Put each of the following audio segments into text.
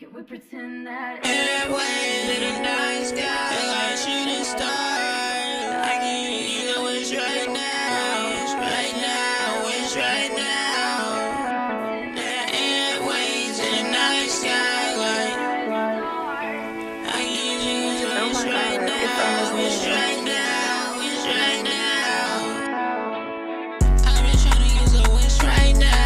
Can we pretend that airways in the night sky like shooting stars? I can use a wish right now, wish right now, wish right now. Airways in the night sky like I can use a wish right now, wish right now, wish right now. I've been trying to use a wish right now.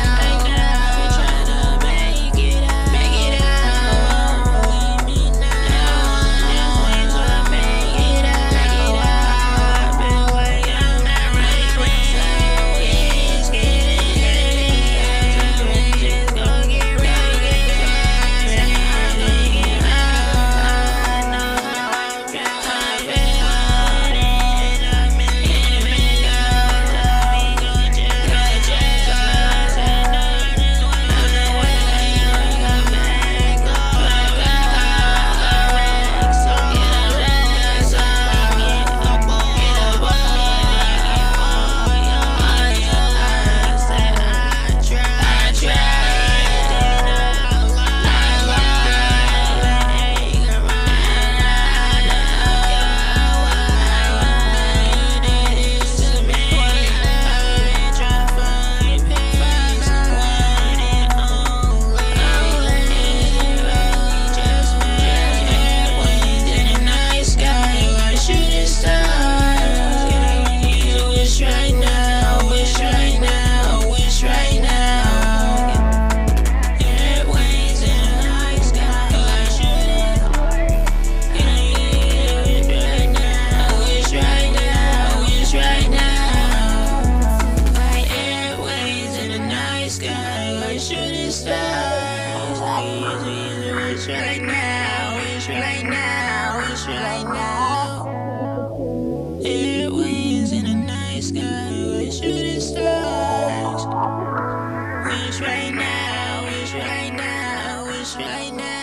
Shooting stars, wish right now, wish right now, wish right now. Airways in the night sky, wish shooting stars. Wish right now, wish right now, wish right now.